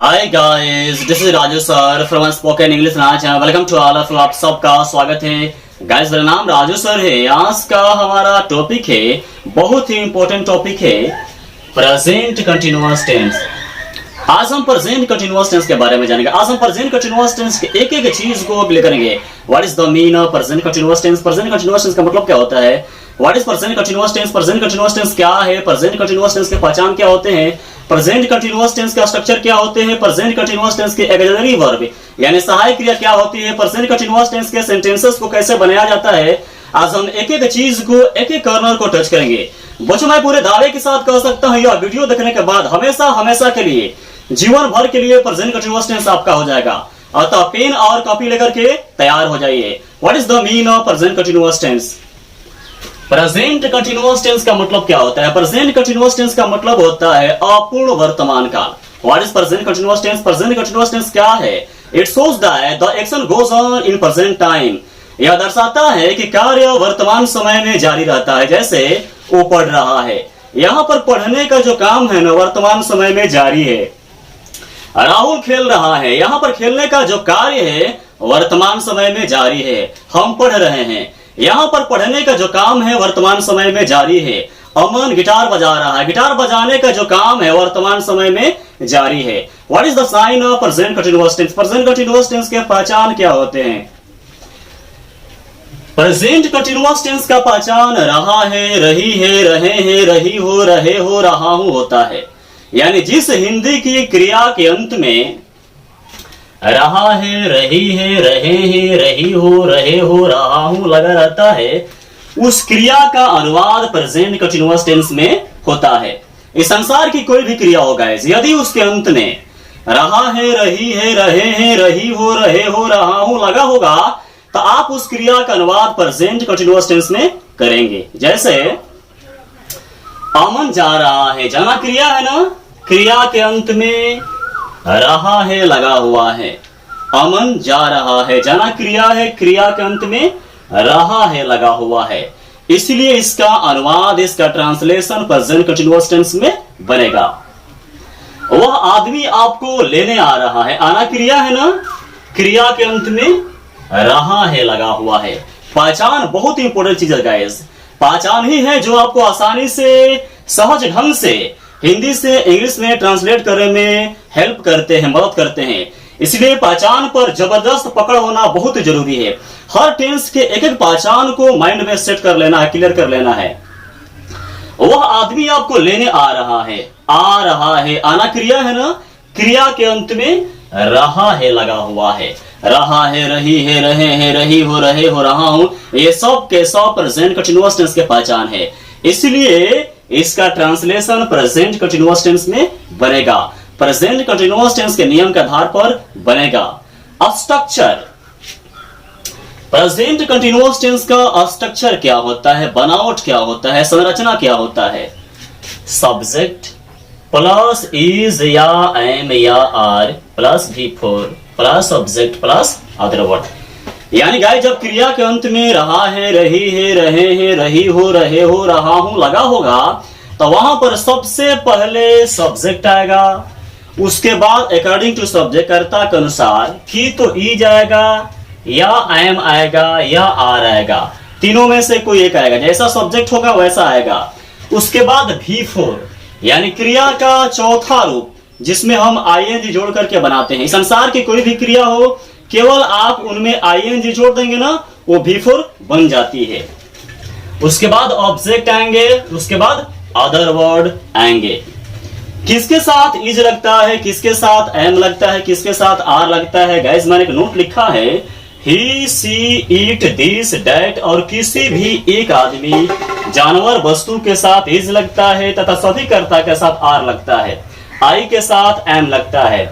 Hi guys, this is Raju sir from spoken English channel. Welcome to all of आप सबका स्वागत है। Guys, मेरा नाम राजू सर है। आज का हमारा टॉपिक है, बहुत ही इंपॉर्टेंट टॉपिक है, प्रेजेंट कंटिन्यूअस टेंस। आज हम प्रेजेंट कंटिन्यूअस टेंस के बारे में जानेंगे। आज हम प्रेजेंट कंटिन्यूअस टेंस के एक एक चीज को प्ले करेंगे। What is the mean of present continuous tense? Present continuous tense का मतलब क्या होता है? What is present continuous tense? Present continuous tense क्या है? प्रेजेंट कंटिन्यूअस टेंस के पहचान क्या होते हैं? प्रेजेंट कंटिन्यूअस टेंस का स्ट्रक्चर क्या होते हैं? प्रेजेंट कंटिन्यूअस टेंस के ऑक्सिलरी वर्ब यानी सहायक क्रिया क्या होती है? प्रेजेंट कंटिन्यूअस टेंस के सेंटेंसेस को कैसे बनाया जाता है? आज हम एक एक चीज को, एक एक कॉर्नर को टच करेंगे। बच्चों, मैं पूरे दावे के साथ कह सकता हूं, यह वीडियो देखने के बाद हमेशा हमेशा के लिए, जीवन भर के लिए प्रेजेंट कंटिन्यूअस टेंस आपका हो जाएगा। अतः पेन और कॉपी लेकर के तैयार हो जाइए। What is the mean of present continuous tense? Present continuous tense का मतलब क्या होता है? प्रेजेंट कंटिन्यूअस टेंस का मतलब होता है अपूर्ण वर्तमान काल। What is present continuous tense? Present continuous tense क्या है? It shows that the action goes on in present time. यह दर्शाता है कि कार्य वर्तमान समय में जारी रहता है। जैसे वो पढ़ रहा है, यहाँ पर पढ़ने का जो काम है ना, वर्तमान समय में जारी है। राहुल खेल रहा है, यहाँ पर खेलने का जो कार्य है वर्तमान समय में जारी है। हम पढ़ रहे हैं, यहाँ पर पढ़ने का जो काम है वर्तमान समय में जारी है। अमन गिटार बजा रहा है, गिटार बजाने का जो काम है वर्तमान समय में जारी है। What is the sign of present continuous tense? Present continuous tense के पहचान क्या होते हैं? प्रेजेंट कंटिन्यूअस टेंस का पहचान रहा है, रही है, रहे हैं, रही हो, रहे हो, रहा हूं होता है। यानी जिस हिंदी की क्रिया के अंत में रहा है, रही है, रहे हैं, रही हो, रहे हो, रहा हूं लगा रहता है, उस क्रिया का अनुवाद प्रेजेंट कंटिन्यूअस टेंस में होता है। इस संसार की कोई भी क्रिया हो गाइस, यदि उसके अंत में रहा है, रही है, रहे हैं, रही हो, रहे हो, रहा हूं लगा होगा, तो आप उस क्रिया का अनुवाद प्रेजेंट कंटिन्यूअस टेंस में करेंगे। जैसे अमन जा रहा है, जाना क्रिया है ना, क्रिया के अंत में रहा है लगा हुआ है। अमन जा रहा है, जाना क्रिया है, क्रिया के अंत में रहा है लगा हुआ है। इसलिए इसका अनुवाद, इसका ट्रांसलेशन प्रेजेंट कंटिन्यूअस टेंस में बनेगा। वह आदमी आपको लेने आ रहा है, आना क्रिया है ना, क्रिया के अंत में रहा है लगा हुआ है। पहचान बहुत ही इंपॉर्टेंट चीज है गाइस। पहचान ही है जो आपको आसानी से, सहज ढंग से हिंदी से इंग्लिश में ट्रांसलेट करने में हेल्प करते हैं, मदद करते हैं। इसलिए पहचान पर जबरदस्त पकड़ होना बहुत जरूरी है। हर टेंस के एक एक पहचान को माइंड में सेट कर लेना है, क्लियर कर लेना है। वह आदमी आपको लेने आ रहा है, आ रहा है, आना क्रिया है ना, क्रिया के अंत में रहा है लगा हुआ है। रहा है, रही है, रहे हैं, रही हो, रहे हो, रहा हूं, ये सब के सब प्रेजेंट कंटिन्यूअस टेंस के पहचान है। इसलिए इसका ट्रांसलेशन प्रेजेंट कंटिन्यूअस टेंस में बनेगा, प्रेजेंट कंटिन्यूअस टेंस के नियम के आधार पर बनेगा। स्ट्रक्चर, प्रेजेंट कंटिन्यूअस टेंस का स्ट्रक्चर क्या होता है, बनावट क्या होता है, संरचना क्या होता है? सब्जेक्ट प्लस इज या एम या are plus V4 plus object plus other word. यानी गाइस, जब क्रिया के अंत में रहा है, रही है, रहे हैं, रही हो, रहे हो, रहा हूं लगा होगा, तो वहां पर सबसे पहले सब्जेक्ट आएगा। उसके बाद अकॉर्डिंग टू सब्जेक्ट, कर्ता के अनुसार की तो ई जाएगा, या एम आएगा, या आर आएगा। तीनों में से कोई एक आएगा, जैसा सब्जेक्ट होगा वैसा आएगा। उसके बाद V4 यानी क्रिया का चौथा रूप, जिसमें हम ING जोड़ करके बनाते हैं। संसार की कोई भी क्रिया हो, केवल आप उनमें ING जोड़ देंगे ना, वो V4 बन जाती है। उसके बाद ऑब्जेक्ट आएंगे, उसके बाद अदर वर्ड आएंगे। किसके साथ इज लगता है, किसके साथ एम लगता है, किसके साथ आर लगता है? गाइस, मैंने एक नोट लिखा है, ही, सी, इट, दिस, दैट और किसी भी एक आदमी, जानवर, वस्तु के साथ इज लगता है तथा सभी कर्ता के साथ आर लगता है। आई के साथ एम लगता है।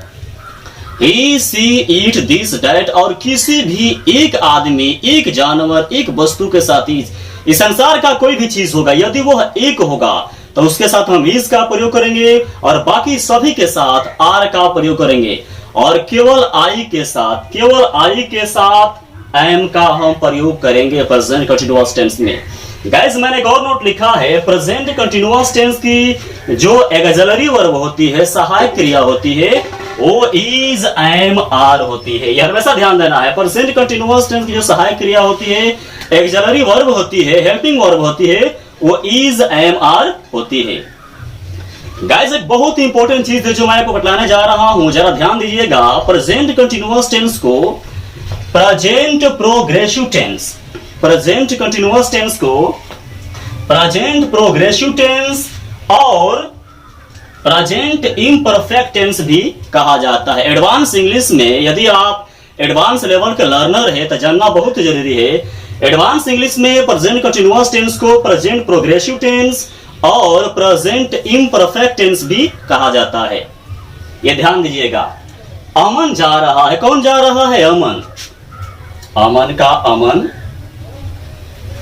ही, सी, इट, दिस, दैट और किसी भी एक आदमी, एक जानवर, एक वस्तु के साथ इस संसार का कोई भी चीज होगा, यदि वो एक होगा तो उसके साथ हम इज का प्रयोग करेंगे और बाकी सभी के साथ आर का प्रयोग करेंगे। और केवल आई के साथ, केवल आई के साथ एम का हम प्रयोग करेंगे प्रेजेंट कंटिन्यूअस टेंस में। गाइस, मैंने एक और नोट लिखा है, प्रेजेंट कंटिन्यूअस टेंस की जो ऑक्सिलरी वर्ब होती है, सहायक क्रिया होती है, वो इज एम आर होती है। यह हमेशा ध्यान देना है। प्रेजेंट कंटिन्यूअस टेंस की जो सहायक क्रिया होती है, एक्सिलरी वर्ब होती है, हेल्पिंग वर्ब होती है, वो इज एम आर होती है। गाइस एक बहुत ही इंपॉर्टेंट चीज है जो मैं आपको बतलाने जा रहा हूं, जरा ध्यान दीजिएगा। प्रेजेंट कंटिन्यूअस टेंस को present progressive tense, present continuous tense को प्रेजेंट प्रोग्रेसिव टेंस और प्रेजेंट इम्परफेक्ट टेंस भी कहा जाता है। एडवांस इंग्लिश में यदि आप एडवांस लेवल के लर्नर है तो जानना बहुत जरूरी है। एडवांस इंग्लिश में प्रेजेंट कंटिन्यूअस टेंस को प्रेजेंट प्रोग्रेसिव टेंस और प्रेजेंट इम्परफेक्ट टेंस भी कहा जाता है। यह ध्यान दीजिएगा। अमन जा रहा है, कौन जा रहा है? अमन। अमन का अमन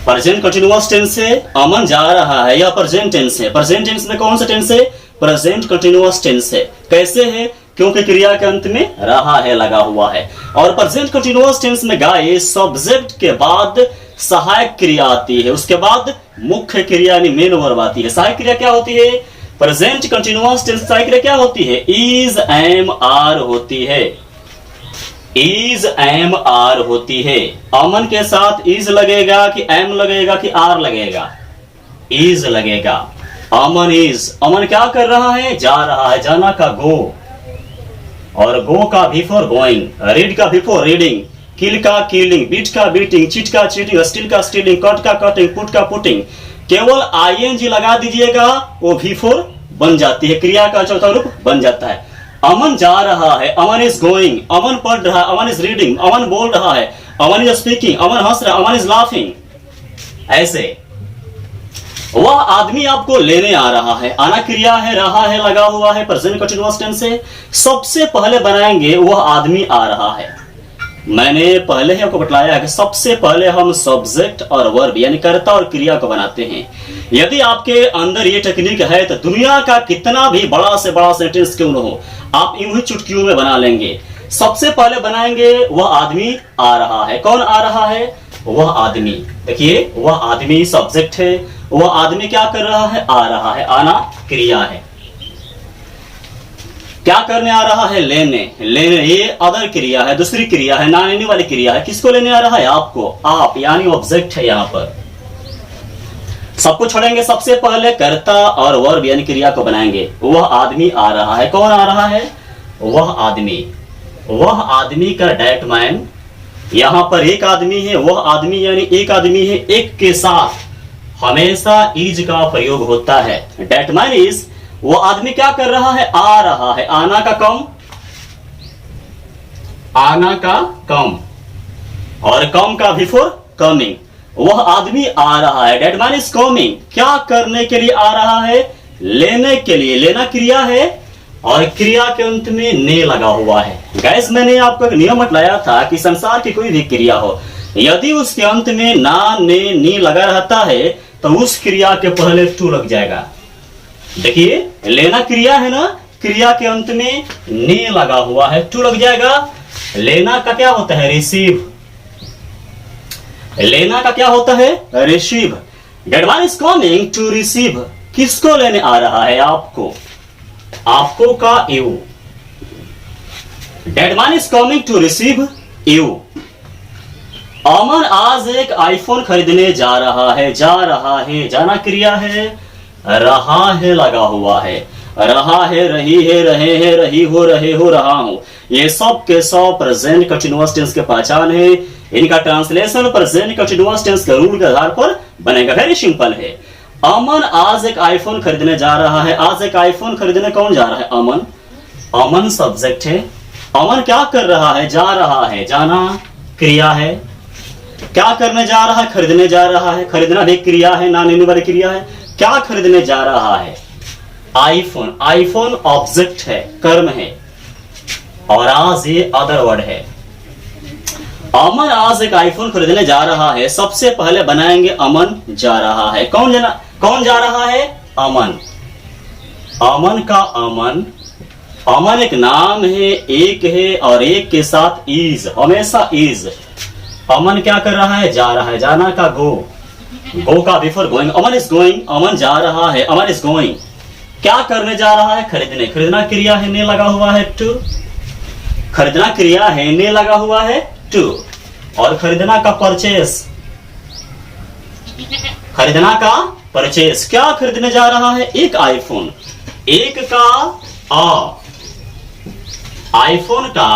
प्रेजेंट कंटिन्यूअस टेंस है, अमन जा रहा है, यह प्रेजेंट टेंस है। प्रेजेंट टेंस में कौन सा टेंस है? प्रेजेंट कंटिन्यूअस टेंस है। कैसे है? क्योंकि क्रिया के अंत में रहा है लगा हुआ है। और प्रेजेंट कंटिन्यूअस टेंस में गाइस सब्जेक्ट के बाद सहायक क्रिया आती है, उसके बाद मुख्य क्रिया यानी मेन वर्ब आती है। सहायक क्रिया क्या होती है? प्रेजेंट कंटिन्यूअस टेंस सहायक क्रिया क्या होती है? इज एम आर होती है। इज एम आर होती है। अमन के साथ इज लगेगा कि एम लगेगा कि आर लगेगा? इज लगेगा। अमन इज, अमन क्या कर रहा है? जा रहा है। जाना का गो, और गो का बिफोर गोइंग, रीड का बिफोर रीडिंग, किल का किलिंग, बीट का बीटिंग, चीट का चीटिंग, स्टील का स्टीलिंग, कट का कटिंग, पुट का पुटिंग। केवल आईएनजी लगा दीजिएगा, वो बिफोर बन जाती है, क्रिया का चौथा रूप बन जाता है। अमन जा रहा है, अमन इज गोइंग, अमन पढ़ रहा है, अमन इज रीडिंग, अमन बोल रहा है, अमन इज स्पीकिंग, अमन हंस रहा है, अमन इज लाफिंग। ऐसे वह आदमी आपको लेने आ रहा है, आना क्रिया है, रहा है लगा हुआ है, प्रेजेंट कंटीन्यूअस टेंस से। सबसे पहले बनाएंगे वह आदमी आ रहा है। मैंने पहले ही आपको बतलाया है कि सबसे पहले हम सब्जेक्ट और वर्ब यानी कर्ता और क्रिया को बनाते हैं। यदि आपके अंदर ये टेक्निक है तो दुनिया का कितना भी बड़ा से बड़ा सेंटेंस क्यों न हो, आप यूं ही चुटकियों में बना लेंगे। सबसे पहले बनाएंगे वह आदमी आ रहा है। कौन आ रहा है? वह आदमी। देखिए वह आदमी सब्जेक्ट है, वह आदमी क्या कर रहा है? आ रहा है। आना क्रिया है। क्या करने आ रहा है? लेने। लेने ये अदर क्रिया है, दूसरी क्रिया है, ना लेने वाली क्रिया है। किसको लेने आ रहा है? आपको। आप यानी ऑब्जेक्ट है। यहां पर सबको छोड़ेंगे, सबसे पहले कर्ता और वर्ब यानी क्रिया को बनाएंगे। वह आदमी आ रहा है। कौन आ रहा है? वह आदमी। वह आदमी का डेट मैन, यहां पर एक आदमी है, वह आदमी यानी एक आदमी है। एक के साथ हमेशा इज का प्रयोग होता है। डेट मैन इज, वो आदमी क्या कर रहा है? आ रहा है। आना का कम, आना का कम, और कम का बिफोर कमिंग। वह आदमी आ रहा है। That man is coming. क्या करने के लिए आ रहा है? लेने के लिए। लेना क्रिया है और क्रिया के अंत में ने लगा हुआ है। गैस मैंने आपको एक नियम बतलाया था कि संसार की कोई भी क्रिया हो, यदि उसके अंत में ना ने नी लगा रहता है तो उस क्रिया के पहले टू लग जाएगा। देखिए लेना क्रिया है ना, क्रिया के अंत में ने लगा हुआ है, टू लग जाएगा। लेना का क्या होता है? रिसीव। लेना का क्या होता है? Receive. That man is coming to receive. किसको लेने आ रहा है? आपको। आपको का you. That man is coming to receive you. Aman आज एक आईफोन खरीदने जा रहा है। जा रहा है, जाना क्रिया है, रहा है लगा हुआ है। रहा है, रही है, रहे हैं, रही हो, रहे हो, रहा हूं। ये सब के सब प्रेजेंट कंटीन्यूअस टेंस के पहचान है। इनका ट्रांसलेशन प्रेजेंट कंटीन्यूअस टेंस के रूल के आधार पर बनेगा। वेरी सिंपल है। अमन आज एक आईफोन खरीदने जा रहा है। आज एक आईफोन खरीदने कौन जा रहा है? अमन। अमन सब्जेक्ट है। अमन क्या कर रहा है? जा रहा है। जाना क्रिया है। क्या करने जा रहा है? खरीदने जा रहा है। खरीदना भी क्रिया है, ना लेने वाली क्रिया है। क्या खरीदने जा रहा है? आईफोन। आईफोन ऑब्जेक्ट है, कर्म है, और आज ये अदर वर्ड है। अमन आज एक आईफोन खरीदने जा रहा है। सबसे पहले बनाएंगे अमन जा रहा है। कौन जा रहा है? अमन। अमन का अमन। अमन एक नाम है, एक है, और एक के साथ इज, हमेशा इज। अमन क्या कर रहा है? जा रहा है। जाना का गो। गो का before going. Aman is going. Aman जा रहा है। Aman is going. क्या करने जा रहा है? खरीदने। खरीदना क्रिया है, ने लगा हुआ है टू। खरीदना क्रिया है, ने लगा हुआ है टू, और खरीदना का परचेस, खरीदना का परचेस। क्या खरीदने जा रहा है? एक आईफोन, एक का आईफोन का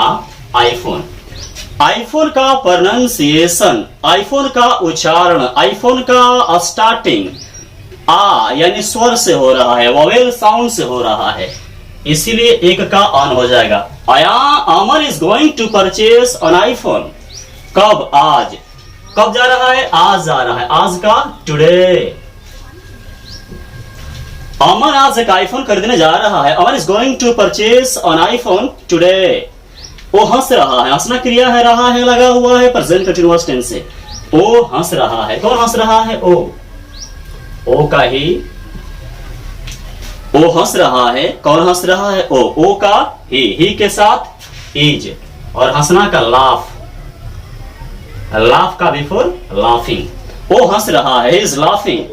आईफोन, आईफोन का प्रोनाउंसिएशन, आईफोन का उच्चारण, आईफोन का स्टार्टिंग यानी स्वर से हो रहा है, वोवेल साउंड से हो रहा है, इसीलिए एक का ऑन हो जाएगा। Amar is going to purchase an iPhone. कब? आज। कब जा रहा है? आज जा रहा है। आज का टुडे। अमर आज एक आईफोन खरीदने जा रहा है। Amar is going to purchase an iPhone today. वो हंस रहा है, हंसना क्रिया है, रहा है लगा हुआ है प्रेजेंट कंटीन्यूअस टेंस से। वो हंस रहा है। कौन हंस रहा है? ओ का वो हंस रहा है। कौन हंस रहा है? ओ का ही के साथ इज, और हंसना का लाफ, लाफ का बिफोर लाफिंग। वो हंस रहा है, इज लाफिंग।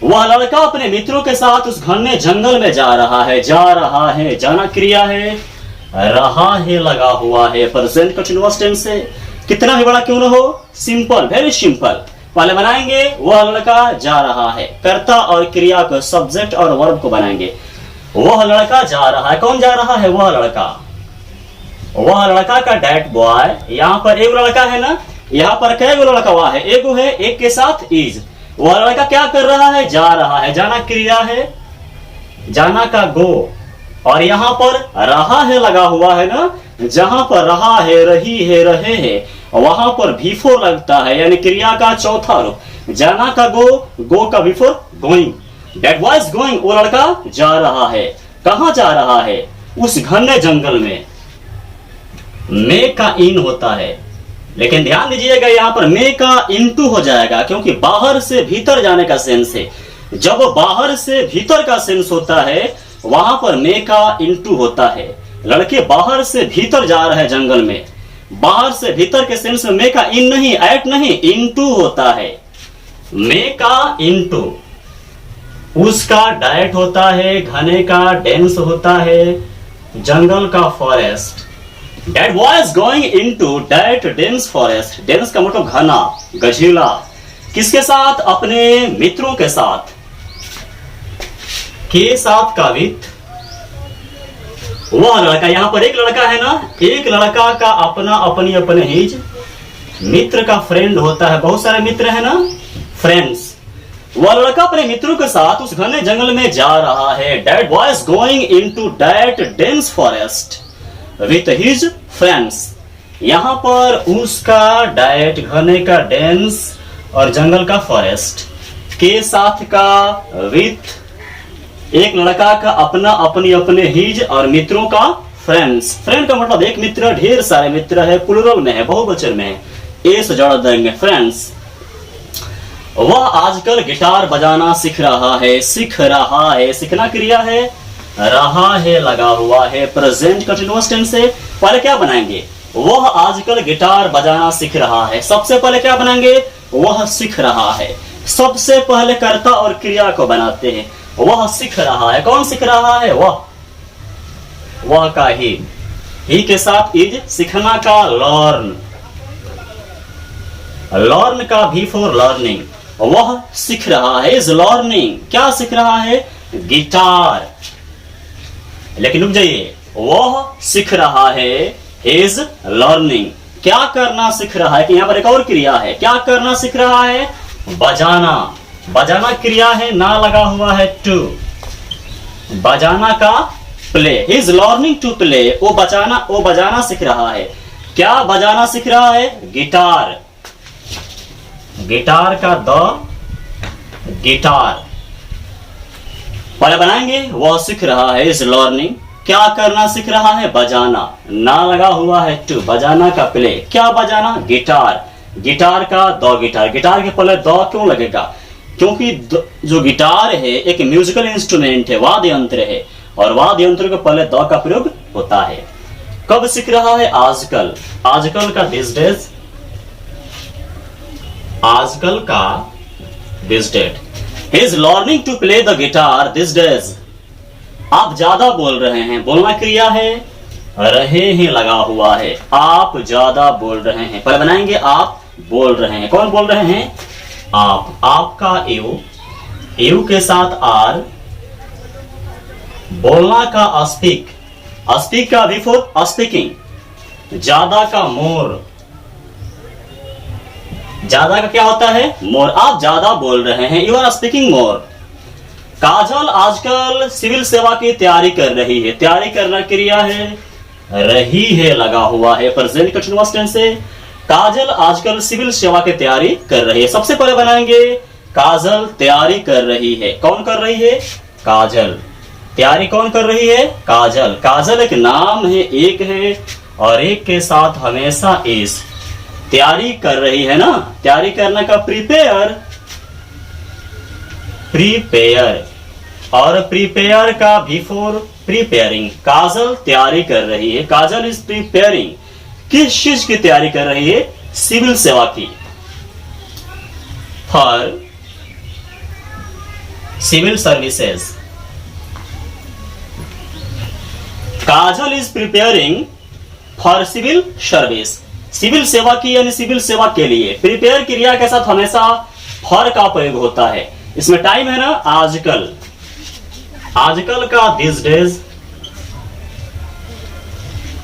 वह लड़का अपने मित्रों के साथ उस घने जंगल में जा रहा है। जा रहा है, जाना क्रिया है, रहा है लगा हुआ है प्रेजेंट कंटीन्यूअस टेंस से। कितना भी बड़ा क्यों ना हो, सिंपल, वेरी सिंपल। पहले बनाएंगे वह लड़का जा रहा है, कर्ता और क्रिया को, सब्जेक्ट और वर्ब को बनाएंगे। वह लड़का जा रहा है। कौन जा रहा है? वह लड़का। वह लड़का का डैट बॉय, यहाँ पर एक लड़का है ना, यहाँ पर कै गो लड़का हुआ है? एक है, एक के साथ इज। वह लड़का क्या कर रहा है? जा रहा है। जाना क्रिया है, जाना का गो, और यहाँ पर रहा है लगा हुआ है ना, जहां पर रहा है, रही है, रहे है, वहां पर बिफोर लगता है, यानी क्रिया का चौथा रूप। जाना का गो का before going. That boy is going, वो लड़का जा रहा है। कहां जा रहा है? उस घने जंगल में। मे का इन होता है, लेकिन ध्यान दीजिएगा यहां पर मे का इनटू हो जाएगा, क्योंकि बाहर से भीतर जाने का सेंस है। जब बाहर से भीतर का सेंस होता है, वहां पर मे का इनटू होता है। लड़के बाहर से भीतर जा रहे हैं जंगल में। बाहर से भीतर के सेंस में मे का इन नहीं, एट नहीं, इनटू होता है। मे का इनटू, उसका डायट होता है, घने का डेंस होता है, जंगल का forest. That boy is going into that dense forest. Dense का मतलब घना, गठीला। किसके साथ? अपने मित्रों के साथ। के साथ का विथ। वह लड़का, यहां पर एक लड़का है ना, एक लड़का का अपना, अपनी, अपने हिज। मित्र का फ्रेंड होता है, बहुत सारे मित्र है ना, फ्रेंड्स। वह लड़का अपने मित्रों के साथ उस घने जंगल में जा रहा है। That boy is going into that dense forest with his friends. यहां पर उसका डाइट, घने का डेंस, और जंगल का फॉरेस्ट। के साथ का विथ, एक लड़का का अपना, अपनी, अपने हिज, और मित्रों का फ्रेंड्स। फ्रेंड का मतलब एक मित्र, ढेर सारे मित्र है, प्लुरल में है, बहुवचन में है, ए से जोड़ देंगे, फ्रेंड्स। वह आजकल गिटार बजाना सीख रहा है। सीख रहा है, सीखना क्रिया है, रहा है लगा हुआ है प्रेजेंट कंटीन्यूअस टेंस से। पहले क्या बनाएंगे? वह आजकल गिटार बजाना सीख रहा है। सबसे पहले क्या बनाएंगे? वह सीख रहा है। सबसे पहले कर्ता और क्रिया को बनाते हैं। वह सीख रहा है। कौन सीख रहा है? वह का ही के साथ इज। सीखना का लर्न, लर्न का भी फॉर लर्निंग। वह सीख रहा है, इज लर्निंग। क्या सीख रहा है? गिटार। लेकिन रुक जाइए, वह सीख रहा है, इज लर्निंग। क्या करना सीख रहा है? कि यहां पर एक और क्रिया है। क्या करना सीख रहा है? बजाना। बजाना क्रिया है, ना लगा हुआ है टू। बजाना का play, he is learning to play. वो बजाना सीख रहा है। क्या बजाना सीख रहा है? गिटार। गिटार का द गिटार। पहले बनाएंगे, वह सीख रहा है, इज लर्निंग। क्या करना सीख रहा है? बजाना। ना लगा हुआ है टू। बजाना का प्ले। क्या बजाना? गिटार। गिटार का द गिटार। गिटार के पहले द क्यों लगेगा? क्योंकि जो गिटार है एक म्यूजिकल इंस्ट्रूमेंट है, वाद्य यंत्र है, और वाद्य यंत्र के पहले द का प्रयोग होता है। कब सीख रहा है? आजकल। आजकल का दिस डेज। आजकल का this days. He is learning to play the guitar these days. आप ज्यादा बोल रहे हैं। बोलना क्रिया है, रहे हैं लगा हुआ है। आप ज्यादा बोल रहे हैं। पहले बनाएंगे आप बोल रहे हैं। कौन बोल रहे हैं? आप। आपका यू के साथ आर। बोलना का स्पीक। स्पीक का बिफोर स्पीकिंग। ज्यादा का मोर। ज्यादा का क्या होता है? मोर। आप ज्यादा बोल रहे हैं। You are speaking more. Kajal आजकल सिविल सेवा की तैयारी कर रही है। तैयारी करना क्रिया है, रही है लगा हुआ है प्रेजेंट कंटीन्यूअस टेंस से। काजल आजकल सिविल सेवा की तैयारी कर रही है। सबसे पहले बनाएंगे काजल तैयारी कर रही है। कौन कर रही है? काजल। तैयारी कौन कर रही है? काजल। काजल एक नाम है, एक है, और एक के साथ हमेशा इस। तैयारी कर रही है ना। तैयारी करने का प्रिपेयर। प्रिपेयर और प्रिपेयर का बिफोर प्रिपेयरिंग। काजल तैयारी कर रही है। काजल इज प्रिपेयरिंग। किस चीज की तैयारी कर रही है? सिविल सेवा की। For civil services. Kajal is preparing for civil service. Civil सेवा की यानी सिविल सेवा के लिए। प्रिपेयर क्रिया के साथ हमेशा फॉर का प्रयोग होता है। इसमें टाइम है ना आजकल। आजकल का दिस डेज।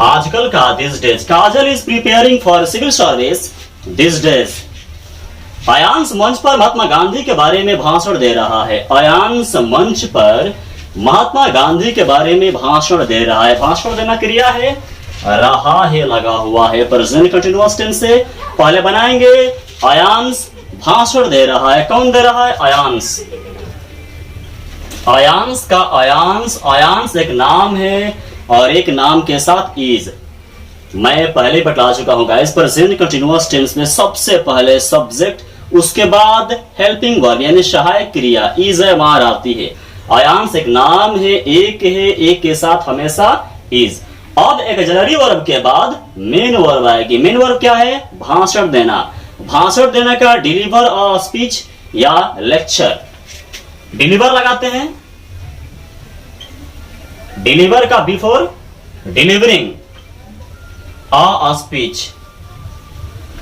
आजकल का this days. Kajal is preparing for civil service this days. Ayansh मंच पर महात्मा गांधी के बारे में भाषण दे रहा है। अयांश मंच पर महात्मा गांधी के बारे में भाषण दे रहा है। भाषण देना क्रिया है, रहा है लगा हुआ है प्रेजेंट कंटीन्यूअस टेंस से। पहले बनाएंगे अयांश भाषण दे रहा है। कौन दे रहा है? अयांश। अयांश का अयांश। अयांश एक नाम है और एक नाम के साथ इज। मैं पहले बता चुका हूं गाइस, प्रेजेंट कंटीन्यूअस टेंस में सबसे पहले सब्जेक्ट, उसके बाद हेल्पिंग वर्ब यानी सहायक क्रिया इज मार आती है। अयांश एक नाम है, एक है, एक के साथ हमेशा इज। अब एक्सिलरी वर्ब के बाद मेन वर्ब आएगी। मेन वर्ब क्या है? भाषण देना। भाषण देने का डिलीवर अ स्पीच या लेक्चर। डिलीवर लगाते हैं। डिलीवर का बिफोर डिलीवरिंग अ स्पीच।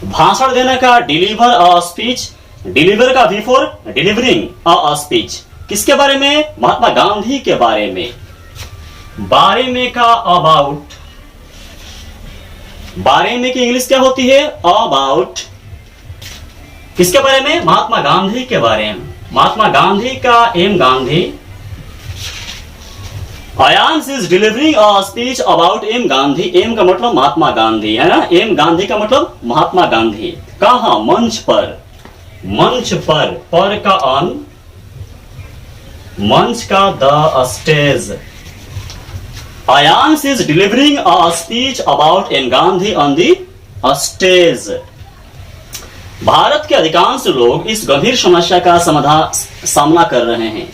भाषण देने का डिलीवर अ स्पीच। डिलीवर का बिफोर डिलीवरिंग अ स्पीच। किसके बारे में? महात्मा गांधी के बारे में। बारे में का अबाउट। बारे में की इंग्लिश क्या होती है? अबाउट। किसके बारे में? महात्मा गांधी के बारे में। महात्मा गांधी का M Gandhi. Ayansh is delivering a speech about M Gandhi. M का मतलब महात्मा गांधी है ना। एम गांधी का मतलब महात्मा गांधी। कहां? मंच पर। मंच पर का ऑन। मंच का the stage. Ayansh is delivering a speech about M Gandhi on the stage. Bharat के अधिकांश लोग इस गंभीर समस्या का सामना कर रहे हैं।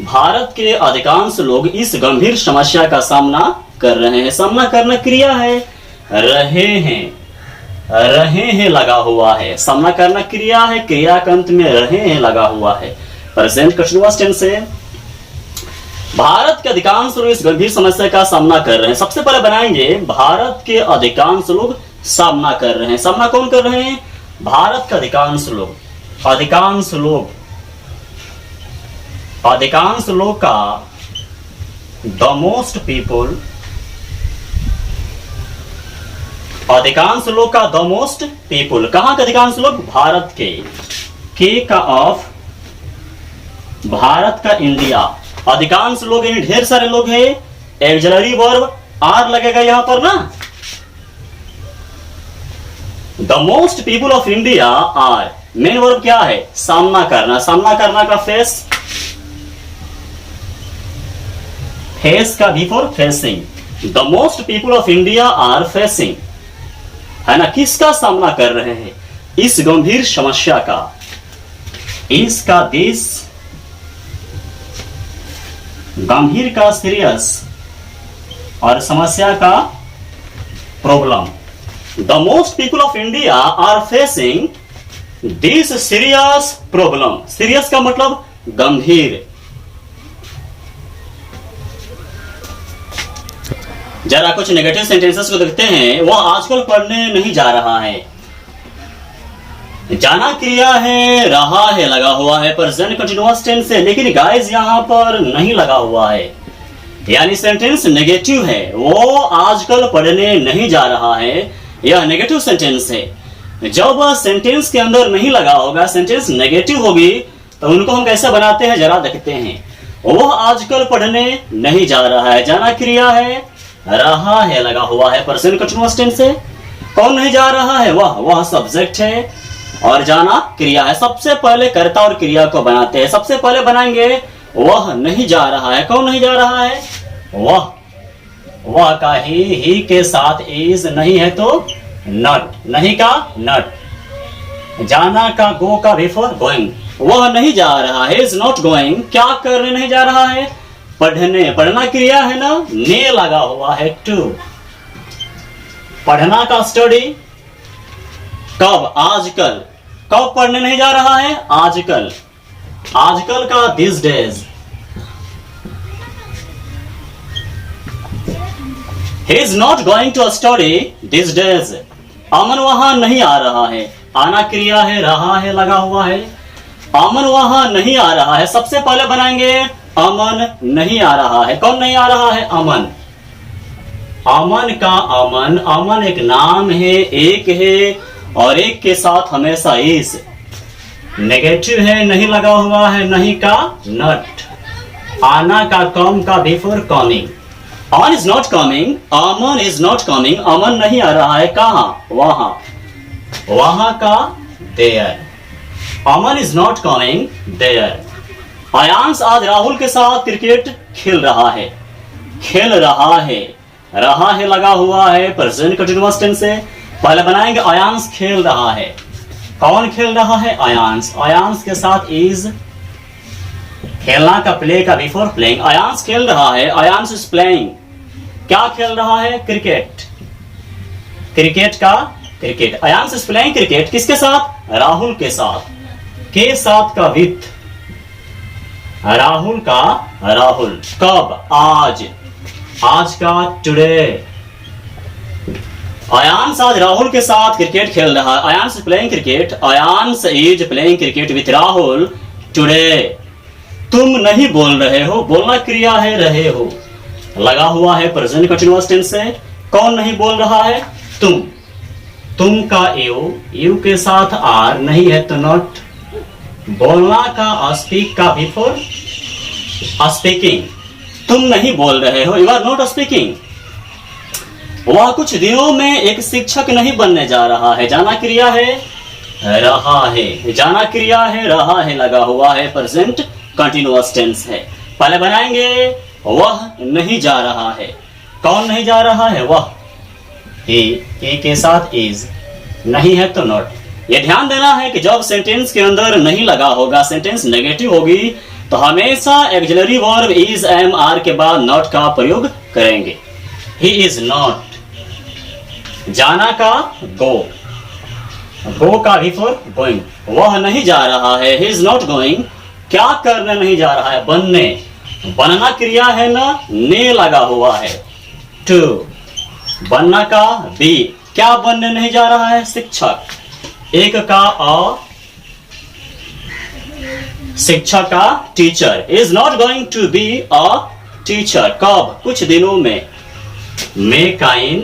भारत के अधिकांश लोग इस गंभीर समस्या का सामना कर रहे हैं। सामना करना क्रिया है, रहे हैं। रहे हैं लगा हुआ है। सामना करना क्रिया है, क्रिया के अंत में रहे हैं लगा हुआ है प्रेजेंट कंटीन्यूअस टेंस से। भारत के अधिकांश लोग इस गंभीर समस्या का सामना कर रहे हैं। सबसे पहले बनाएंगे भारत के अधिकांश लोग सामना कर रहे हैं। सामना कौन कर रहे हैं? भारत के अधिकांश लोग। अधिकांश लोग। अधिकांश लोग का द मोस्ट पीपुल। अधिकांश लोग का द मोस्ट पीपुल। कहां के अधिकांश लोग? भारत के का ऑफ भारत का इंडिया। अधिकांश लोग यानी ढेर सारे लोग हैं। एक्सिलरी वर्ब आर लगेगा यहां पर ना। The most people of India are. Main verb क्या है? सामना करना। सामना करना का फेस। फेस का before facing. The most people of India are facing, है ना। किसका सामना कर रहे हैं? इस गंभीर समस्या का। इसका दिस। गंभीर का सीरियस और समस्या का problem. The most people of India are facing this serious problem. Serious का मतलब गंभीर। जरा कुछ नेगेटिव सेंटेंसेस को देखते हैं। वह आजकल पढ़ने नहीं जा रहा है। जाना क्रिया है, रहा है लगा हुआ है प्रेजेंट कंटीन्यूअस टेंस से, लेकिन गाइस यहाँ पर नहीं लगा हुआ है, यानी सेंटेंस नेगेटिव है। वो आजकल पढ़ने नहीं जा रहा है, यह नेगेटिव सेंटेंस है। जब सेंटेंस के अंदर नहीं लगा होगा, सेंटेंस नेगेटिव होगी, तो उनको हम कैसे बनाते हैं जरा देखते हैं। वह आजकल पढ़ने नहीं जा रहा है, जाना क्रिया है, रहा है लगा हुआ है प्रेजेंट कंटीन्यूअस टेंस से। कौन नहीं जा रहा है? वह सब्जेक्ट है और जाना क्रिया है। सबसे पहले कर्ता और क्रिया को बनाते हैं। सबसे पहले बनाएंगे वह नहीं जा रहा है। कौन नहीं जा रहा है? वह का ही के साथ इज नहीं है तो नॉट, नहीं का नॉट, जाना का गो का बिफोर गोइंग। वह नहीं जा रहा है, इज नॉट गोइंग। क्या करने नहीं जा रहा है? पढ़ने। पढ़ना क्रिया है ना, ने लगा हुआ है टू। पढ़ना का स्टडी। कब? आजकल। कब पढ़ने नहीं जा रहा है? आजकल। आजकल का this days. He is not going to study these days. अमन वहां नहीं आ रहा है। आना क्रिया है, रहा है लगा हुआ है। अमन वहां नहीं आ रहा है। सबसे पहले बनाएंगे अमन नहीं आ रहा है। कौन नहीं आ रहा है? अमन। अमन का अमन। अमन एक नाम है, एक है, और एक के साथ हमेशा इज। नेगेटिव है, नहीं लगा हुआ है, नहीं का नॉट। आना का कम का before coming. Aman is not coming. Aman is not coming. Aman नहीं आ रहा है। कहां? वहां। वहां का there. Aman is not coming there. Ayansh आज राहुल के साथ क्रिकेट खेल रहा है। खेल रहा है, रहा है लगा हुआ है प्रेजेंट कंटीन्यूअस टेंस से। पहले बनाएंगे अयांश खेल रहा है। कौन खेल रहा है? अयांश। अयांश के साथ इज। खेलना का प्ले का बिफोर प्लेइंग। अयांश खेल रहा है, अयांश इज प्लेइंग। क्या खेल रहा है? क्रिकेट। क्रिकेट का cricket. Ayansh is playing cricket. किसके साथ? राहुल के साथ। के साथ का विथ। राहुल का राहुल। कब? आज। आज का टुडे। अयांश आज राहुल के साथ क्रिकेट खेल रहा है। Ayansh is playing cricket. Ayansh is playing cricket with Rahul today. तुम नहीं बोल रहे हो। बोलना क्रिया है, रहे हो लगा हुआ है प्रेजेंट कंटीन्यूअस टेंस से। कौन नहीं बोल रहा है? तुम। तुम का यू के साथ आर, नहीं है तो नॉट। बोलना का स्पीक का बिफोर स्पीकिंग। तुम नहीं बोल रहे हो, यू आर नॉट स्पीकिंग। वह कुछ दिनों में एक शिक्षक नहीं बनने जा रहा है। जाना क्रिया है, रहा है। जाना क्रिया है, रहा है लगा हुआ है प्रेजेंट कंटीन्यूअस टेंस है। पहले बनाएंगे वह नहीं जा रहा है। कौन नहीं जा रहा है? वह। ही के साथ इज, नहीं है तो नॉट। यह ध्यान देना है कि जब सेंटेंस के अंदर नहीं लगा होगा, सेंटेंस नेगेटिव होगी, तो हमेशा auxiliary verb is, am, are के बाद नॉट का प्रयोग करेंगे। He is not. जाना का गो। गो का बिफोर गोइंग। वह नहीं जा रहा है, ही इज नॉट गोइंग। क्या करने नहीं जा रहा है? बनने। बनना क्रिया है ना, ने लगा हुआ है टू। बनना का बी। क्या बनने नहीं जा रहा है? शिक्षक। एक का अ, शिक्षक का teacher. Is not going to be a teacher. कब? कुछ दिनों में। मे का इन,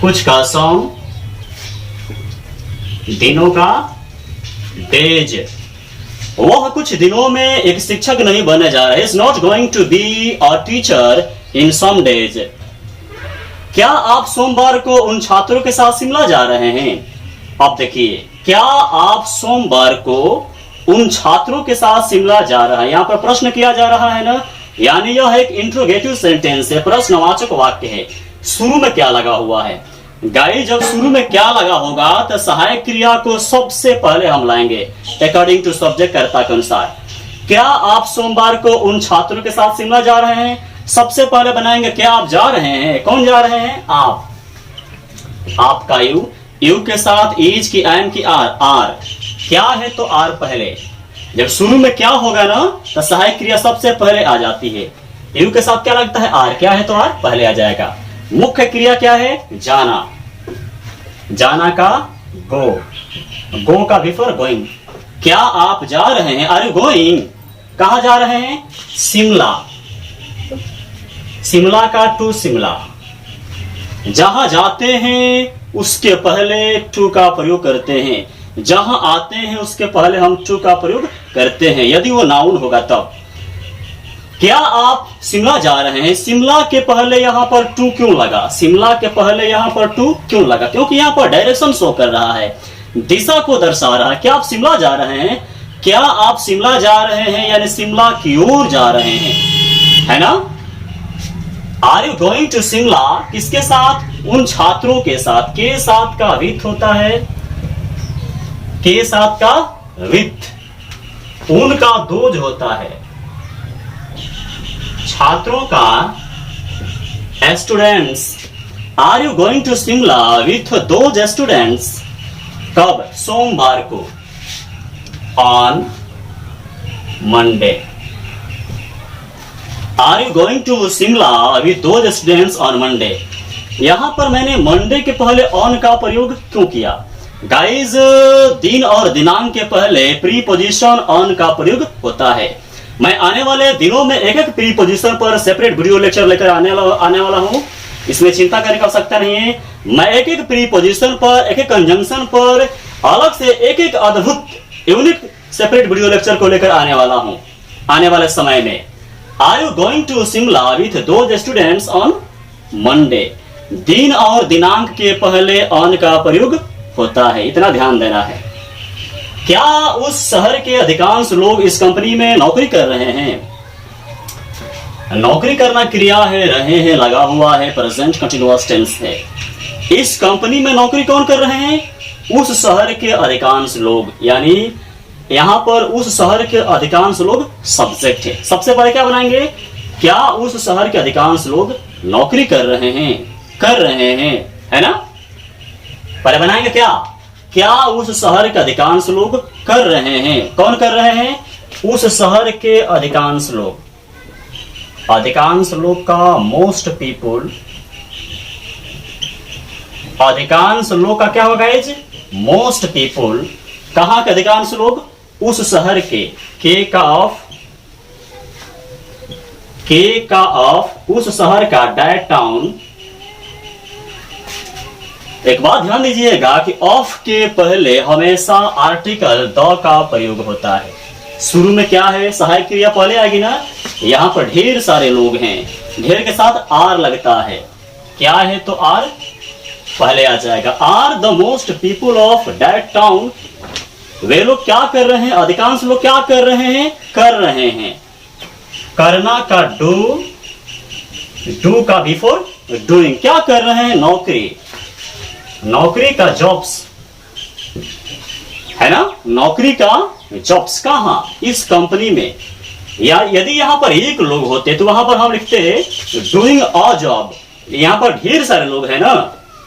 कुछ का सॉन्ग, दिनों का डेज। वह कुछ दिनों में एक शिक्षक नहीं बनने जा रहा है। Is not going to be a teacher in some days. क्या आप सोमवार को उन छात्रों के साथ शिमला जा रहे हैं? अब देखिए, क्या आप सोमवार को उन छात्रों के साथ शिमला जा रहा है। यहां पर प्रश्न किया जा रहा है ना, यानी यह एक इंट्रोगेटिव सेंटेंस है, प्रश्नवाचक वाक्य है। शुरू में क्या लगा हुआ है? गाइस, जब शुरू में क्या लगा होगा तो सहायक क्रिया को सबसे पहले हम लाएंगे अकॉर्डिंग टू सब्जेक्ट, कर्ता के अनुसार। क्या आप सोमवार को उन छात्रों के साथ शिमला जा रहे हैं? सबसे पहले बनाएंगे क्या आप जा रहे हैं। कौन जा रहे हैं? आप। आपका यू, यू के साथ इज की, एम की, आर। आर क्या है तो आर पहले। जब शुरू में क्या होगा ना तो सहायक क्रिया सबसे पहले आ जाती है। यू के साथ क्या लगता है? आर। क्या है तो आर पहले आ जाएगा। मुख्य क्रिया क्या है? जाना। जाना का गो, गो का बिफोर गोइंग। क्या आप जा रहे हैं? Are you going? कहां जा रहे हैं? शिमला। शिमला का टू शिमला। जहां जाते हैं उसके पहले टू का प्रयोग करते हैं, जहां आते हैं उसके पहले हम टू का प्रयोग करते हैं, यदि वो नाउन होगा तब। क्या आप शिमला जा रहे हैं? शिमला के पहले यहां पर टू क्यों लगा? शिमला के पहले यहां पर टू क्यों लगा? क्योंकि यहां पर डायरेक्शन शो कर रहा है, दिशा को दर्शा रहा है। क्या आप शिमला जा रहे हैं? क्या आप शिमला जा रहे हैं यानी शिमला की ओर जा रहे हैं, है ना? Are you going to Shimla किसके साथ? उन छात्रों के साथ। के साथ का विथ होता है, के साथ का विथ। उनका दोज होता है, छात्रों का, students. Are you going to Shimla with those students? कब? सोमवार को, on Monday. Are you going to Shimla with those students on Monday? यहां पर मैंने मंडे के पहले ऑन का प्रयोग क्यों किया? गाइज, दिन और दिनांक के पहले प्रीपोजिशन ऑन का प्रयोग होता है। मैं आने वाले दिनों में एक एक प्रीपोजिशन पर सेपरेट वीडियो लेक्चर लेकर आने वाला हूं, इसमें चिंता करने की आवश्यकता नहीं है। मैं एक एक प्रीपोजिशन पर, एक एक कंजंक्शन पर अलग से एक एक अद्भुत यूनिक सेपरेट वीडियो लेक्चर को लेकर आने वाला हूं आने वाले समय में। Are you going to Shimla with those students on Monday? दिन और दिनांक के पहले ऑन का प्रयोग होता है, इतना ध्यान देना है। क्या उस शहर के अधिकांश लोग इस कंपनी में नौकरी कर रहे हैं? नौकरी करना क्रिया है, रहे हैं लगा हुआ है, प्रेजेंट कंटिन्यूअस टेंस है। इस कंपनी में नौकरी कौन कर रहे हैं? उस शहर के अधिकांश लोग, यानी यहां पर उस शहर के अधिकांश लोग सब्जेक्ट है। सबसे पहले क्या बनाएंगे? क्या उस शहर के अधिकांश लोग नौकरी कर रहे हैं? कर रहे हैं, है ना? पहले बनाएंगे क्या? क्या उस शहर के अधिकांश लोग कर रहे हैं? कौन कर रहे हैं? उस शहर के अधिकांश लोग। अधिकांश लोग का मोस्ट पीपुल, अधिकांश लोग का क्या होगा? Is most people. कहां के अधिकांश लोग? उस शहर के। के का ऑफ उस शहर का, दैट टाउन। एक बात ध्यान दीजिएगा कि ऑफ के पहले हमेशा आर्टिकल द का प्रयोग होता है। शुरू में क्या है? सहायक क्रिया पहले आएगी ना। यहां पर ढेर सारे लोग हैं, ढेर के साथ आर लगता है। क्या है तो आर पहले आ जाएगा। Are the most people of that town. वे लोग क्या कर रहे हैं? अधिकांश लोग क्या कर रहे हैं? कर रहे हैं। करना का डू, डू का बिफोर डूइंग। क्या कर रहे हैं? नौकरी। नौकरी का जॉब्स, है ना? नौकरी का जॉब्स कहां? इस कंपनी में। या यदि यहां पर एक लोग होते तो वहां पर हम लिखते डूइंग अ जॉब। यहां पर ढेर सारे लोग हैं ना,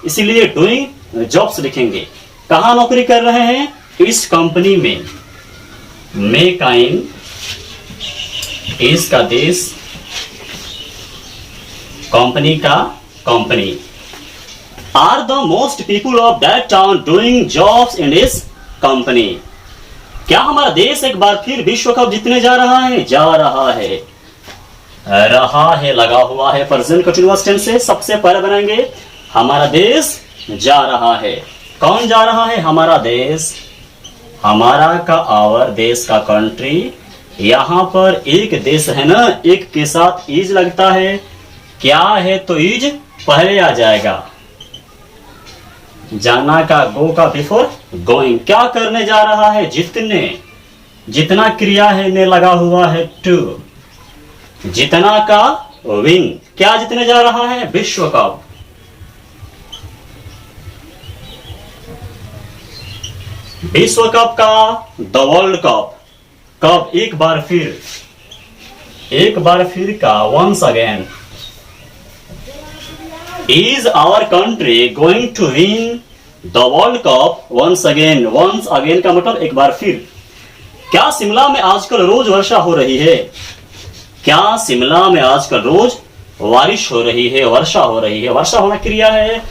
इसीलिए डूइंग जॉब्स लिखेंगे। कहां नौकरी कर रहे हैं? इस कंपनी में। मेकाइन, इस का देश, कंपनी का company. Are the most people of that town doing jobs in this company? क्या हमारा देश एक बार फिर विश्व कप जीतने जा रहा है? जा रहा है। रहा है लगा हुआ है, प्रेजेंट कंटीन्यूअस टेंस से। सबसे पहले बनाएंगे हमारा देश जा रहा है। कौन जा रहा है? हमारा देश। हमारा का आवर, देश का कंट्री। यहां पर एक देश है ना, एक के साथ इज लगता है। क्या है तो इज पहले आ जाएगा। जाना का गो का बिफोर गोइंग। क्या करने जा रहा है? जितने। जितना क्रिया है ने लगा हुआ है टू। जितना का विंग। क्या जितने जा रहा है? विश्व कप। विश्व कप का द वर्ल्ड कप। कब? एक बार फिर। एक बार फिर का once again. Is our country going to win the World Cup once again? Once again का मतलब एक बार फिर। क्या शिमला में आजकल रोज वर्षा हो रही है? क्या शिमला में आजकल रोज बारिश हो रही है, वर्षा हो रही है? वर्षा होना क्रिया है,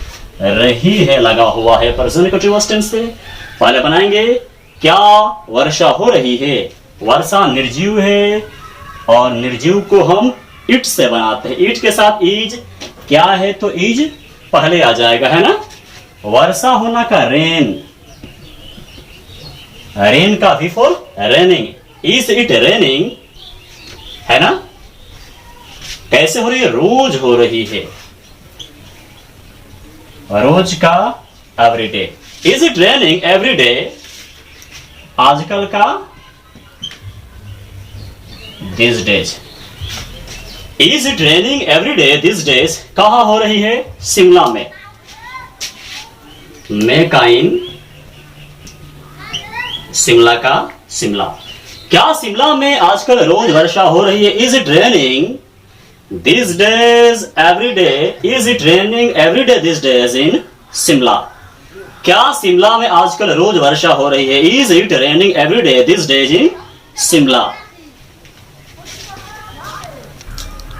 रही है लगा हुआ है प्रेजेंट कंटीन्यूअस टेंस से। पहले बनाएंगे क्या वर्षा हो रही है, वर्षा निर्जीव है और निर्जीव को हम इट से बनाते हैं, इट के साथ इज क्या है तो इज पहले आ जाएगा, है ना। वर्षा होना का रेन, रेन का before raining, is it raining, है ना। कैसे हो रही है? रोज हो रही है, रोज का everyday. Is it raining everyday, आजकल का this days. Is it raining everyday this days, कहां हो रही है? शिमला में। मेकाइन, शिमला का शिमला। क्या शिमला में आजकल रोज वर्षा हो रही है? Is it raining this days every day, is it raining every day this days in Shimla. क्या शिमला में आजकल रोज वर्षा हो रही है? Is it raining every day this days in Shimla.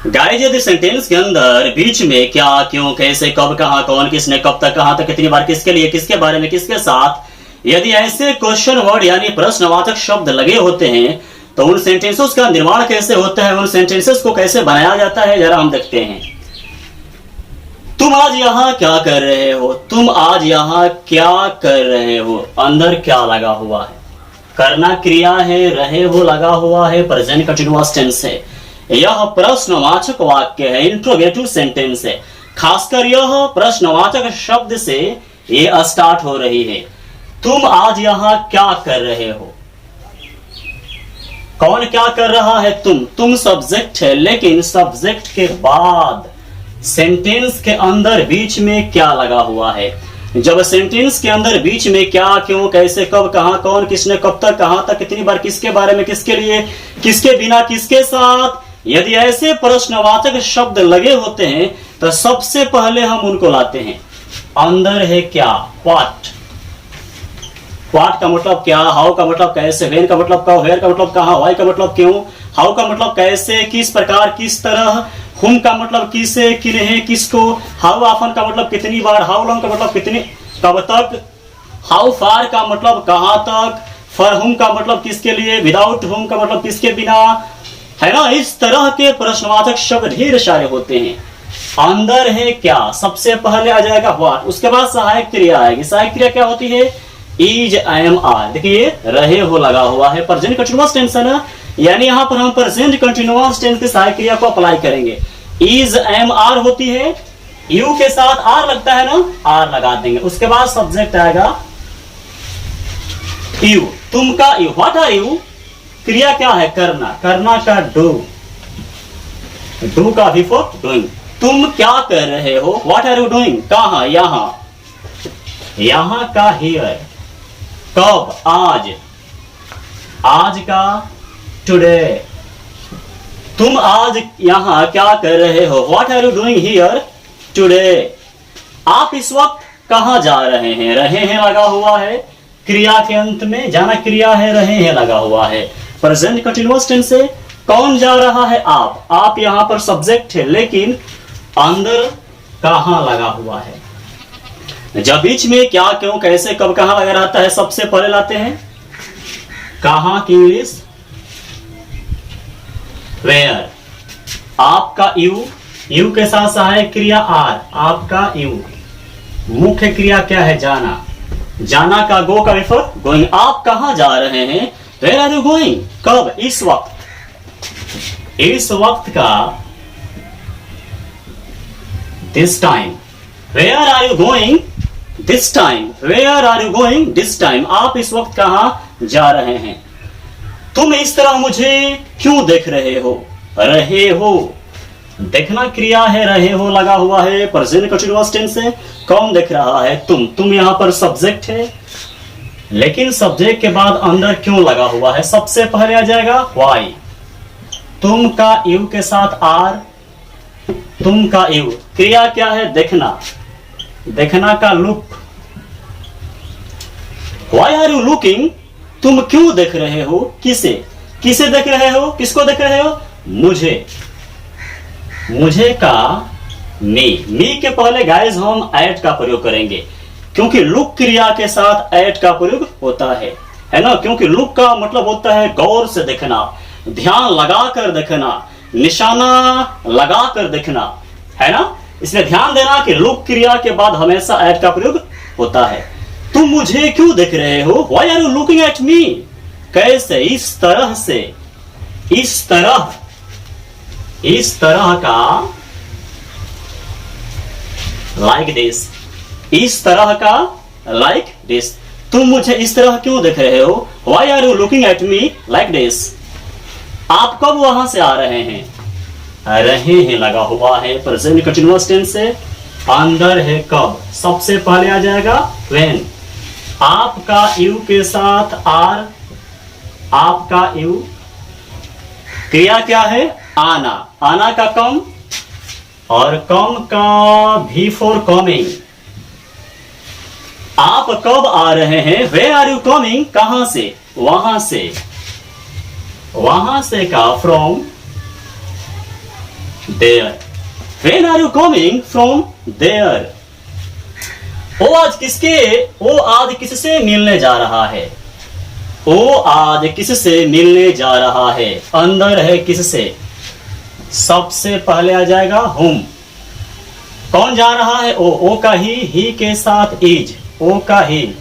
Guys यदि सेंटेंस के अंदर बीच में क्या, क्यों, कैसे, कब, कहां, कौन, किसने, कब तक, कहां तक, कितनी बार, किसके लिए, किसके बारे में, किसके साथ, यदि ऐसे क्वेश्चन वर्ड यानी प्रश्नवाचक शब्द लगे होते हैं तो उन सेंटेंसेस का निर्माण कैसे होता है, उन सेंटेंसेस को कैसे बनाया जाता है, जरा हम देखते हैं। तुम आज यहां क्या कर रहे हो? तुम आज यहां क्या कर रहे हो? अंदर क्या लगा हुआ है? करना क्रिया है, रहे हो लगा हुआ है, प्रेजेंट कंटीन्यूअस टेंस है। यह प्रश्नवाचक वाक्य है, इंट्रोगेटिव सेंटेंस है। खासकर यह प्रश्नवाचक शब्द से ये स्टार्ट हो रही है। तुम आज यहां क्या कर रहे हो? कौन क्या कर रहा है? तुम सब्जेक्ट है, लेकिन सब्जेक्ट के बाद सेंटेंस के अंदर बीच में क्या लगा हुआ है। जब सेंटेंस के अंदर बीच में क्या, क्यों, कैसे, कब, कहां, कौन, किसने, कब तक, कहां तक, कितनी बार, किसके बारे में, किसके लिए, किसके बिना, किसके साथ, यदि ऐसे प्रश्नवाचक शब्द लगे होते हैं तो सबसे पहले हम उनको लाते हैं। अंदर है क्या, व्हाट, व्हाट का मतलब क्या, हाउ का मतलब कैसे, व्हेन का मतलब कब, वेयर का मतलब कहां, व्हाई का मतलब क्यों, हाउ का मतलब कैसे, किस प्रकार, किस तरह, हुम का मतलब किसे, किन्हें, किसको, हाउ ऑफन का मतलब कितनी बार, हाउ लॉन्ग का मतलब कितनी, कब तक, हाउ फार का मतलब कहां तक, फॉर हुम का मतलब किसके लिए, विदाउट हुम का मतलब किसके बिना, है ना। इस तरह के प्रश्नवाचक शब्द ढेर सारे होते हैं। अंदर है क्या, सबसे पहले आ जाएगा व्हाट, उसके बाद सहायक क्रिया आएगी। सहायक क्रिया क्या होती है? Is, am, are. देखिए रहे हो लगा हुआ है, प्रेजेंट कंटीन्यूअस टेंस है ना, यानी यहां पर हम प्रेजेंट कंटीन्यूअस टेंस की सहायक क्रिया को अप्लाई करेंगे। इज, एम, आर होती है, यू के साथ आर लगता है ना, आर लगा देंगे। उसके बाद सब्जेक्ट आएगा यू, तुम का यू, व्हाट आर यू, क्रिया क्या है? करना, करना का डू, डू का बिफोर डूइंग। तुम क्या कर रहे हो? व्हाट आर यू डूइंग, कहां, यहां, यहां का हियर, कब, आज, आज का टुडे। तुम आज यहां क्या कर रहे हो? What are you doing here today. आप इस वक्त कहां जा रहे हैं? रहे हैं लगा हुआ है, क्रिया के अंत में जाना क्रिया है, रहे हैं लगा हुआ है। प्रेजेंट कंटीन्यूअस टेंस से कौन जा रहा है? आप यहां पर सब्जेक्ट है, लेकिन अंदर कहां लगा हुआ है। जब बीच में क्या, क्यों, कैसे, कब, कहां लगा रहता है, सबसे पहले लाते हैं कहां की इंग्लिश, वेयर। आपका यू, यू के साथ सहायक क्रिया आर, आपका यू। मुख्य क्रिया क्या है? जाना, जाना का गो का बिफोर गोइंग। आप कहां जा रहे हैं? वेयर आर यू गोइंग, कब, इस वक्त, इस वक्त का this time. Where are you going this time, where are you going this time. आप इस वक्त कहां जा रहे हैं? तुम इस तरह मुझे क्यों देख रहे हो? रहे हो, देखना क्रिया है, रहे हो लगा हुआ है, प्रेजेंट कंटीन्यूअस टेंस से कौन देख रहा है? तुम यहां पर सब्जेक्ट है, लेकिन सब्जेक्ट के बाद अंदर क्यों लगा हुआ है? सबसे पहले आ जाएगा वाई। तुम का यू के साथ आर, तुम का यू, क्रिया क्या है? देखना, देखना का look. Why are you looking, तुम क्यों देख रहे हो? किसे, किसे देख रहे हो? किसको देख रहे हो? मुझे, मुझे का मी के पहले गाइस हम एट का प्रयोग करेंगे, क्योंकि लुक क्रिया के साथ एट का प्रयोग होता है ना। क्योंकि लुक का मतलब होता है गौर से देखना, ध्यान लगाकर देखना, निशाना लगाकर देखना, है ना। इसलिए ध्यान देना कि लुक क्रिया के बाद हमेशा एट का प्रयोग होता है। तुम मुझे क्यों देख रहे हो? Why are you looking at me? कैसे? इस तरह से, इस तरह का, लाइक दिस, इस तरह का, लाइक दिस। तुम मुझे इस तरह क्यों देख रहे हो? Why are you looking at me like this? आप कब वहां से आ रहे हैं? रहे हैं लगा हुआ है प्रेजेंट कंटीन्यूअस टेंस से। अंदर है कब, सबसे पहले आ जाएगा when। आपका यू के साथ आर, आपका यू। क्रिया क्या है? आना, आना का कम, और कम का भी फॉर कमिंग। आप कब आ रहे हैं? Where are you coming? कहां से? वहां से, वहां से का from there। When are you coming from there? वो आज किससे मिलने जा रहा है? वो आज किससे मिलने जा रहा है? अंदर है किससे? सबसे पहले आ जाएगा whom। कौन जा रहा है? ओ का ही के साथ इज, ओ का ही,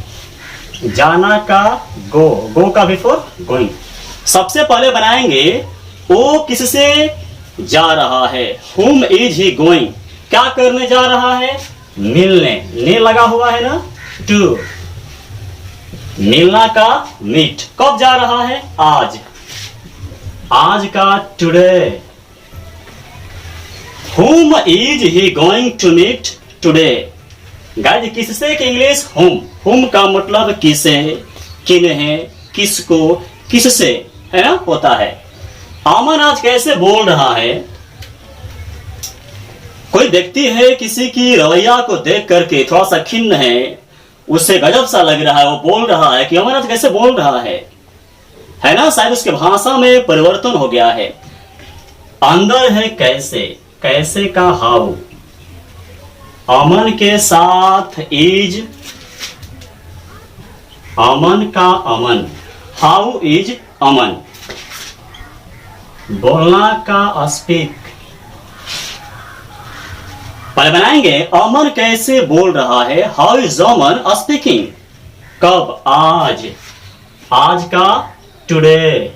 जाना का गो का बिफोर गोइंग। सबसे पहले बनाएंगे वो किससे जा रहा है, whom is he going। क्या करने जा रहा है? मिलने, ने लगा हुआ है ना, टू। मिलना का मीट। कब जा रहा है? आज, आज का today. whom is he going to meet today। Guys किससे की इंग्लिश whom का मतलब किसे, किन्हें, किसको, किससे, है ना, होता है। अमन आज कैसे बोल रहा है? कोई व्यक्ति है, किसी की रवैया को देख करके थोड़ा सा खिन्न है, उससे गजब सा लग रहा है, वो बोल रहा है कि अमन आज कैसे बोल रहा है ना। शायद उसके भाषा में परिवर्तन हो गया है। अंदर है कैसे, कैसे का हाउ। अमन के साथ इज, अमन का अमन, हाउ इज अमन। बोलना का स्पीक। पहले बनाएंगे अमन कैसे बोल रहा है, हाउ इज अमन स्पीकिंग। कब? आज, आज का today.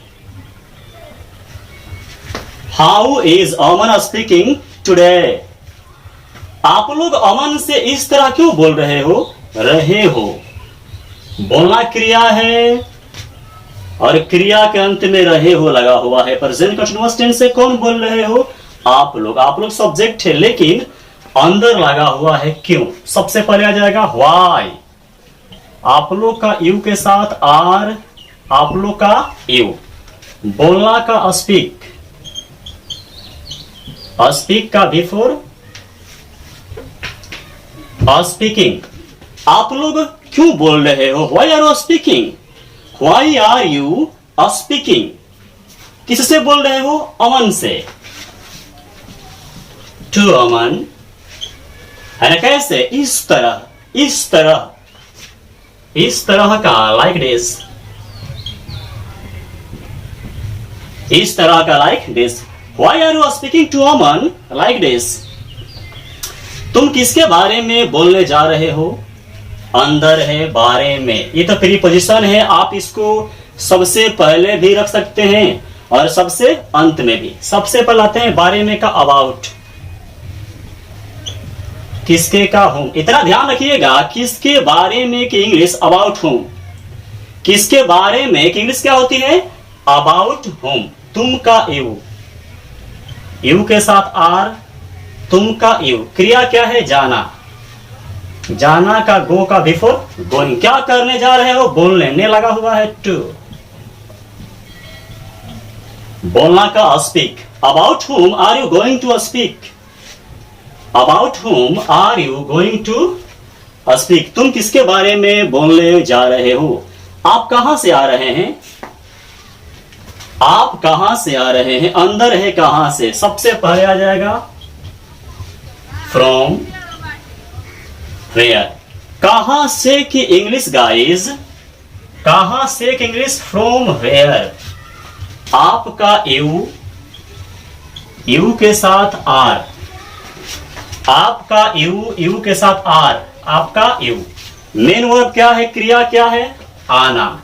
How is Aman speaking today. आप लोग अमन से इस तरह क्यों बोल रहे हो? रहे हो, बोलना क्रिया है और क्रिया के अंत में रहे हो लगा हुआ है। प्रेजेंट कंटीन्यूअस टेंस से कौन बोल रहे हो? आप लोग। आप लोग सब्जेक्ट है, लेकिन अंदर लगा हुआ है क्यों। सबसे पहले आ जाएगा व्हाई। आप लोग का यू के साथ आर, आप लोग का यू। बोलना का स्पीक, स्पीक का बिफोर स्पीकिंग। आप लोग क्यों बोल रहे हो? Why are you speaking, why are you speaking. किससे बोल रहे हो? अमन से, टू अमन, है ना। कैसे? इस तरह, इस तरह, इस तरह का, लाइक दिस, इस तरह का, like this. Why are you speaking to Aman like this. तुम किसके बारे में बोलने जा रहे हो? अंदर है, बारे में। ये तो प्रीपोजिशन है, आप इसको सबसे पहले भी रख सकते हैं और सबसे अंत में भी। सबसे पहले आते हैं बारे में का अबाउट, किसके का होम। इतना ध्यान रखिएगा, किसके बारे में की इंग्लिश अबाउट होम। किसके बारे में की इंग्लिश क्या होती है? About home. तुम का यू, यू के साथ आर, तुम का यू। क्रिया क्या है? जाना, जाना का गो का बिफोर गोइंग। क्या करने जा रहे हो? बोलने, ने लगा हुआ है टू। बोलना का speak. About whom are you going to speak, about whom are you going to speak. तुम किसके बारे में बोलने जा रहे हो? आप कहां से आ रहे हैं? आप कहां से आ रहे हैं, अंदर है कहां से, सबसे पहले आ जाएगा फ्रॉम वेयर। कहां से की इंग्लिश गाइज, कहां से की इंग्लिश फ्रॉम वेयर। आपका यू, यू के साथ आर, आपका यू, यू के साथ आर, आपका यू। मेन वर्ब क्या है, क्रिया क्या है, आना,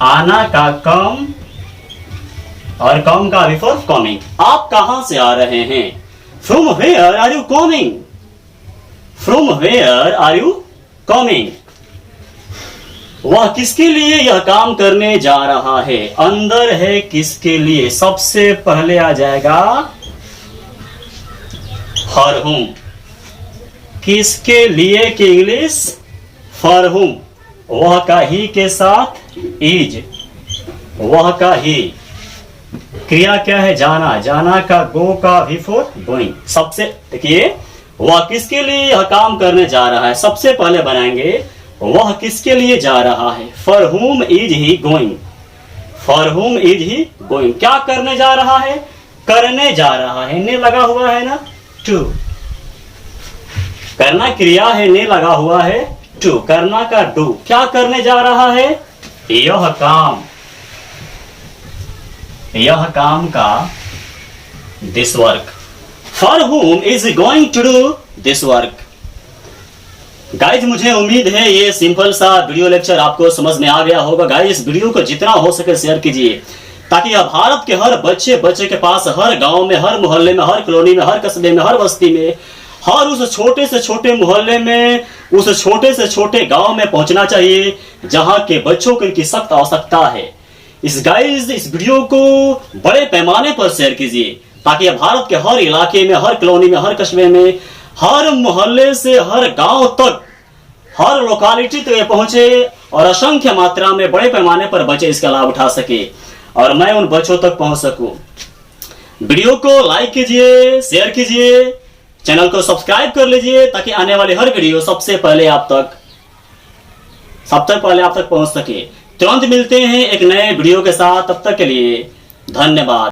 आना का कम और कम का बिफोर कमिंग। आप कहां से आ रहे हैं, from where are you coming, from where are you coming. वह किसके लिए यह काम करने जा रहा है, अंदर है किसके लिए, सबसे पहले आ जाएगा फॉर हुम। किसके लिए की इंग्लिश, फॉर हुम। वह का ही के साथ इज, वह का ही। क्रिया क्या है, जाना, जाना का गो का बिफोर गोइंग। सबसे देखिए, वह किसके लिए यह काम करने जा रहा है, सबसे पहले बनाएंगे वह किसके लिए जा रहा है, for whom is he going, for whom is he going. क्या करने जा रहा है, करने जा रहा है, ने लगा हुआ है ना, टू। करना क्रिया है, ने लगा हुआ है टू, करना का डू। क्या करने जा रहा है, यह काम, यह काम का this work. For whom is going to do this work. Guys मुझे उम्मीद है ये सिंपल सा वीडियो लेक्चर आपको समझ में आ गया होगा। गाइज इस वीडियो को जितना हो सके शेयर कीजिए, ताकि अब भारत के हर बच्चे के पास, हर गांव में, हर मोहल्ले में, हर कॉलोनी में, हर कस्बे में, हर बस्ती में, हर उस छोटे से छोटे मोहल्ले में, उस छोटे से छोटे गांव में पहुंचना चाहिए जहां के बच्चों को इनकी सख्त आवश्यकता है। इस वीडियो को बड़े पैमाने पर शेयर कीजिए, ताकि भारत के हर इलाके में, हर कॉलोनी में, हर कस्बे में, हर मोहल्ले से हर गांव तक, हर लोकालिटी तक ये पहुंचे और असंख्य मात्रा में बड़े पैमाने पर बच्चे इसका लाभ उठा सके और मैं उन बच्चों तक पहुंच सकूं। वीडियो को लाइक कीजिए, शेयर कीजिए, चैनल को सब्सक्राइब कर लीजिए, ताकि आने वाली हर वीडियो सबसे पहले आप तक पहुंच सके। तुरंत मिलते हैं एक नए वीडियो के साथ, तब तक के लिए धन्यवाद।